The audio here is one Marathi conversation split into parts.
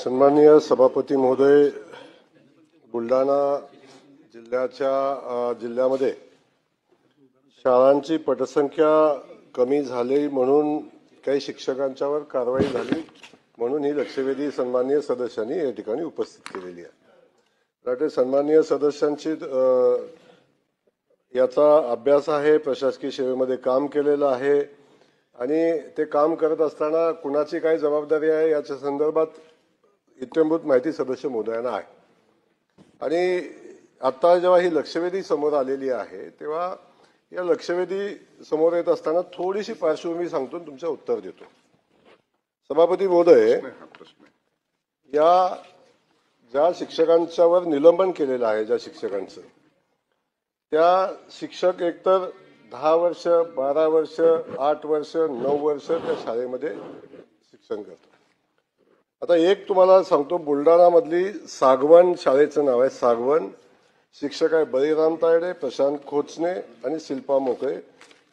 सन्माननीय सभापती महोदय, बुलढाणा जिल्ह्यामध्ये शाळांची पटसंख्या कमी झाली म्हणून काही शिक्षकांच्यावर कारवाई झाली म्हणून ही लक्षवेधी सन्माननीय सदस्यांनी या ठिकाणी उपस्थित केलेली आहे। सन्माननीय सदस्यांची याचा अभ्यास आहे, प्रशासकीय सेवेमध्ये काम केलेलं आहे आणि ते काम करत असताना कुणाची काय जबाबदारी आहे याच्या संदर्भात इत्यंभूत माहिती सदस्य महोदयांना आहे। आणि आता जेव्हा ही लक्षवेधी समोर आलेली आहे तेव्हा या लक्षवेधी समोर येत असताना थोडीशी पार्श्वभूमी सांगतो, तुमचं उत्तर देतो। सभापती महोदय, या ज्या शिक्षकांच्यावर निलंबन केलेलं आहे, ज्या शिक्षकांचं, त्या शिक्षक एकतर 10 वर्ष, 12 वर्ष, 8 वर्ष, 9 वर्ष त्या शाळेमध्ये शिक्षण करतात। आता एक तुम्हाला सांगतो, बुलढाणामधली सागवन शाळेचं नाव आहे, सागवन। शिक्षक आहे बळीराम तायडे, प्रशांत खोचने आणि शिल्पा मोकळे।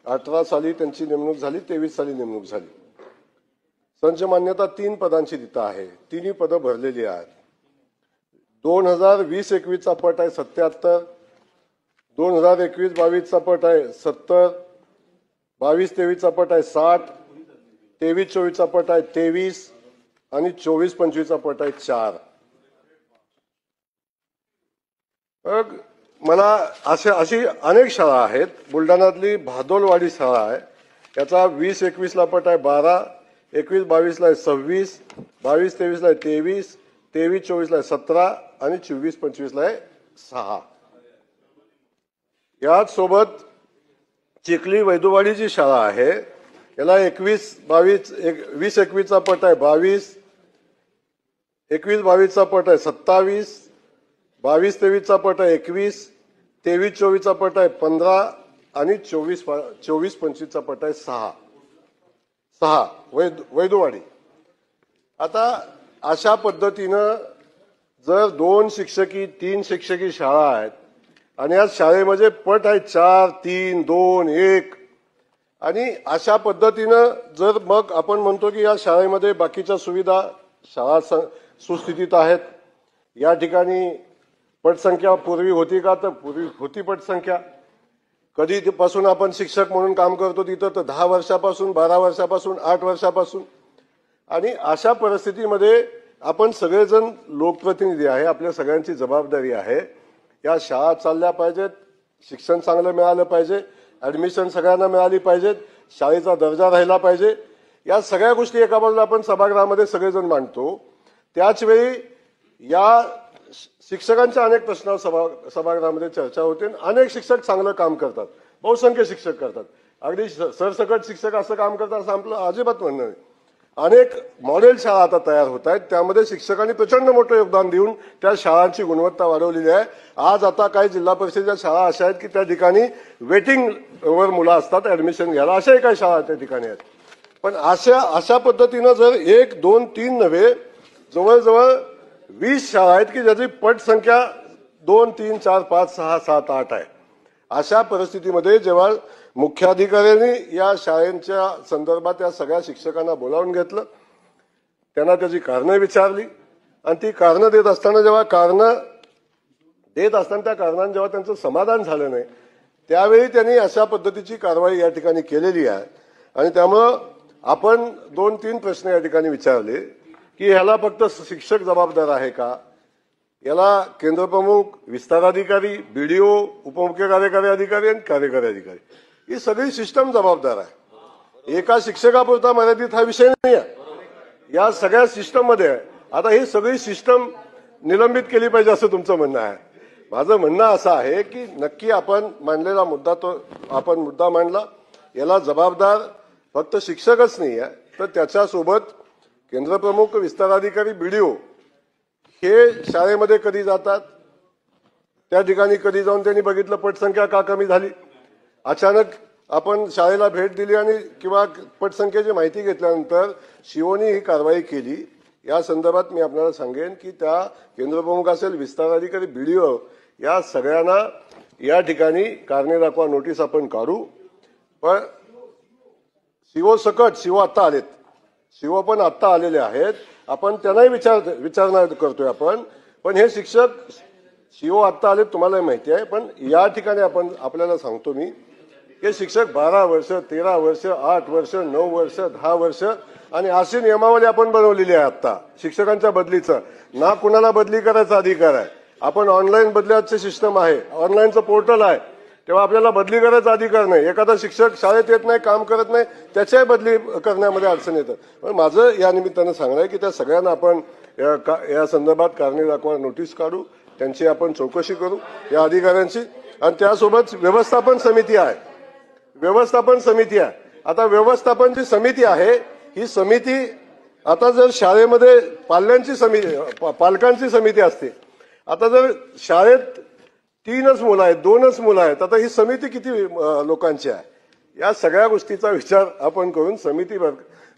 18 साली त्यांची नेमणूक झाली, 23 साली नेमणूक झाली। संच मान्यता 3 पदांची तिथं आहे, तिन्ही पदं भरलेली आहेत। 2020-21 चा पट आहे 77, 2021-22 चा पट आहे 70, 22-23 चा पट आहे 60, 23-24 चा पट आहे 23 आणि 24-25 चा पट आहे 4। मला अशी अनेक शाळा आहेत। बुलढाण्यातली भादोलवाडी शाळा आहे, याचा 20-21 ला पट आहे 12, 21-22 ला 26, 22-23 ला 23, 23-24 ला 17 आणि 24-25 ला 6। याच सोबत चिखली वैदुवाडीची शाळा आहे, याला 20-21 चा पट आहे 22, 21-22 चा पट आहे 27, 22-23 चा पट आहे 21, 23-24 चा पट आहे 15 आणि 24-25 चा पट आहे 6 वैदुवाडी। आता अशा पद्धतीनं जर 2 शिक्षकी 3 शिक्षकी शाळा आहेत आणि या शाळेमध्ये पट आहे 4, 3, 2, 1 आणि अशा पद्धतीनं जर मग आपण म्हणतो की या शाळेमध्ये बाकीच्या सुविधा, शाळा सुस्थितीत आहेत, या ठिकाणी पटसंख्या पूर्वी होती का, तर पूर्वी होती पटसंख्या। कधीपासून आपण शिक्षक म्हणून काम करतो तिथं, तर 10 वर्षापासून, 12 वर्षापासून, 8 वर्षापासून। आणि अशा परिस्थितीमध्ये आपण सगळेजण लोकप्रतिनिधी आहे, आपल्या सगळ्यांची जबाबदारी आहे, या शाळा चालल्या पाहिजेत, शिक्षण चांगलं मिळालं पाहिजे, ऍडमिशन सगळ्यांना मिळाली पाहिजेत, शाळेचा दर्जा राहिला पाहिजे। या सगळ्या गोष्टी एका बाजूला आपण सभागृहामध्ये सगळेजण मांडतो, त्याच वेळी या शिक्षकांच्या अनेक प्रश्नावर सभागृहामध्ये चर्चा होते। अनेक शिक्षक चांगलं काम करतात, बहुसंख्य शिक्षक करतात, अगदी सरसकट शिक्षक असं काम करतात असं आपलं अजिबात म्हणणं नाही। अनेक मॉडेल शाळा आता तयार होत आहेत, त्यामध्ये शिक्षकांनी प्रचंड मोठं योगदान देऊन त्या शाळांची गुणवत्ता वाढवलेली आहे। आज आता काही जिल्हा परिषदेच्या शाळा अशा आहेत की त्या ठिकाणी वेटिंग वर मुलं असतात ऍडमिशन घ्यायला, अशाही काही शाळा त्या ठिकाणी आहेत। पण अशा पद्धतीनं जर 1, 2, 3 नव्हे, जवळजवळ 20 शाळा आहेत की ज्याची पट संख्या 2, 3, 4, 5, 6, 7, 8 आहे। अशा परिस्थितीमध्ये जेव्हा मुख्याधिकाऱ्यांनी या शाळेच्या संदर्भात या सगळ्या शिक्षकांना बोलावून घेतलं, त्यांना त्याची कारणं विचारली आणि ती कारणं देत असताना त्या कारणांनी जेव्हा त्यांचं समाधान झालं नाही, त्यावेळी त्यांनी अशा पद्धतीची कारवाई या ठिकाणी केलेली आहे। आणि त्यामुळं आपण 2-3 प्रश्न या ठिकाणी विचारले की ह्याला फक्त शिक्षक जबाबदार आहे का, याला केंद्रप्रमुख, विस्तार अधिकारी, बीडीओ, उपमुख्य कार्यकारी अधिकारी आणि कार्यकारी अधिकारी, ही सगळी सिस्टम जबाबदार आहे। एका शिक्षकापुरता मर्यादित हा विषय नाही आहे, या सगळ्या सिस्टम मध्ये आहे। आता ही सगळी सिस्टम निलंबित केली पाहिजे असं तुमचं म्हणणं आहे। माझं म्हणणं असं आहे की नक्की आपण मांडलेला मुद्दा, तो आपण मुद्दा मांडला, याला जबाबदार फक्त शिक्षकच नाही आहे, तर त्याच्यासोबत केंद्रप्रमुख, विस्तार अधिकारी, बीडीओ हे शाळेमध्ये कधी जातात, त्या ठिकाणी कधी जाऊन त्यांनी बघितलं पटसंख्या का कमी झाली, अचानक आपण शाळेला भेट दिली आणि किंवा पटसंख्येची माहिती घेतल्यानंतर शिवोनी ही कारवाई केली। या संदर्भात मी आपल्याला सांगेन की त्या केंद्रप्रमुख असेल, विस्तार अधिकारी, बीडीओ या सगळ्यांना या ठिकाणी कारणे दाखवा नोटीस आपण काढू। पण सीओ आता आलेत, सीओ पण आत्ता आलेले आहेत, आपण त्यांनाही विचारणा करतोय आपण. पण हे शिक्षक सीओ आत्ता आले तुम्हाला माहिती आहे, पण या ठिकाणी आपल्याला सांगतो मी हे शिक्षक 12 वर्ष 13 वर्ष 8 वर्ष 9 वर्ष 10 वर्ष आणि अशी नियमावली आपण बनवलेली आहे आता शिक्षकांच्या बदलीचं. ना कुणाला बदली करायचा अधिकार आहे. आपण ऑनलाईन बदल्याचे सिस्टम आहे, ऑनलाईनचं पोर्टल आहे, तेव्हा आपल्याला बदली करायचा अधिकार नाही. एखादा शिक्षक शाळेत येत नाही, काम करत नाही, त्याच्याही बदली करण्यामध्ये अडचण येतं. पण माझं या निमित्तानं सांगणं आहे की त्या सगळ्यांना आपण या संदर्भात कारणे दाखवा नोटीस काढू, त्यांची आपण चौकशी करू या अधिकाऱ्यांची. आणि त्यासोबत व्यवस्थापन समिती आहे. आता व्यवस्थापन जी समिती आहे ही समिती आता जर शाळेमध्ये पालकांची समिती असते, आता जर शाळेत 3च मुलं आहेत 2च मुलं आहेत, आता ही समिती किती लोकांची आहे? या सगळ्या गोष्टीचा विचार आपण करून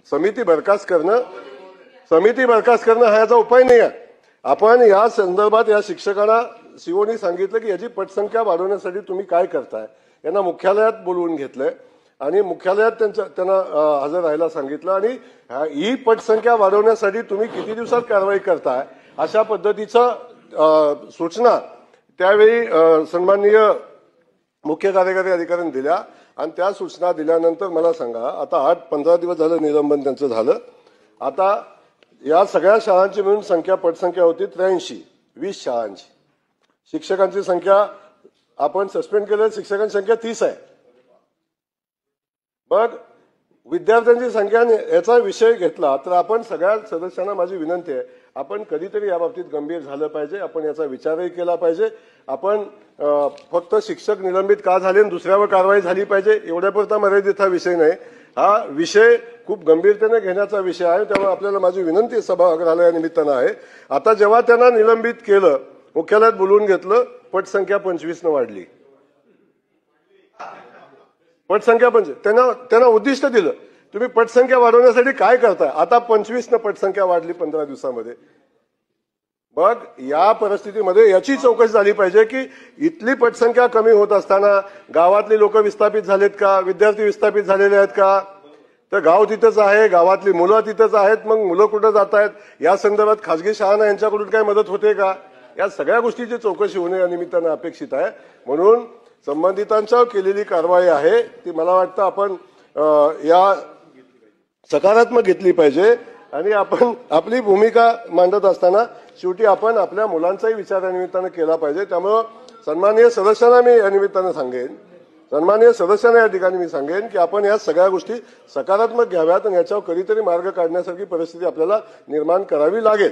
समिती बरखास्त करणं हा याचा उपाय नाही आहे. आपण या संदर्भात या शिक्षकांना सीओनी सांगितलं की याची पटसंख्या वाढवण्यासाठी तुम्ही काय करताय. यांना मुख्यालयात बोलवून घेतलंय आणि मुख्यालयात त्यांना हजर राहायला सांगितलं आणि ही पटसंख्या वाढवण्यासाठी तुम्ही किती दिवसात कारवाई करताय अशा पद्धतीचं सूचना त्यावेळी सन्माननीय मुख्य कार्यकारी अधिकाऱ्यांनी दिल्या. आणि त्या सूचना दिल्यानंतर मला सांगा, आता 8-15 दिवस झालं निलंबन त्यांचं झालं. आता या सगळ्या शाळांची मिळून पटसंख्या होती 83, 20 शाळांची. शिक्षकांची संख्या आपण सस्पेंड केलेल्या शिक्षकांची संख्या 30 आहे. मग विद्यार्थ्यांची संख्या याचा विषय घेतला तर आपण सगळ्या सदस्यांना माझी विनंती आहे, आपण कधीतरी याबाबतीत गंभीर झालं पाहिजे. आपण याचा विचारही केला पाहिजे. आपण फक्त शिक्षक निलंबित का झाले आणि दुसऱ्यावर कारवाई झाली पाहिजे एवढ्यापुरता मर्यादित हा विषय नाही. हा विषय खूप गंभीरतेने घेण्याचा विषय आहे. त्यामुळे आपल्याला माझी विनंती सभागृहाला या निमित्तानं आहे, आता जेव्हा त्यांना निलंबित केलं, मुख्यालयात बोलवून घेतलं, पटसंख्या 25 वाढली. पटसंख्या त्यांना उद्दिष्ट दिलं, तुम्ही पटसंख्या वाढवण्यासाठी काय करताय. आता 25 पटसंख्या वाढली 15 दिवसामध्ये. मग या परिस्थितीमध्ये याची चौकशी झाली पाहिजे की इथली पटसंख्या कमी होत असताना गावातली लोक विस्थापित झालेत का, विद्यार्थी विस्थापित झालेले आहेत का, तर गाव तिथंच आहे, गावातली मुलं तिथंच आहेत, मग मुलं कुठं जात आहेत, या संदर्भात खासगी शाळांना यांच्याकडून काही मदत होते का, या सगळ्या गोष्टीची चौकशी होणे या निमित्तानं अपेक्षित आहे. म्हणून संबंधितांच्यावर केलेली कारवाई आहे ती मला वाटतं आपण या सकारात्मक घेतली पाहिजे. आणि आपण आपली भूमिका मांडत असताना शेवटी आपण आपल्या मुलांचाही विचार या निमित्तानं केला पाहिजे. त्यामुळं सन्माननीय सदस्यांना मी या निमित्तानं सांगेन, या ठिकाणी मी सांगेन की आपण या सगळ्या गोष्टी सकारात्मक घ्याव्यात आणि याच्यावर कधीतरी मार्ग काढण्यासारखी परिस्थिती आपल्याला निर्माण करावी लागेल.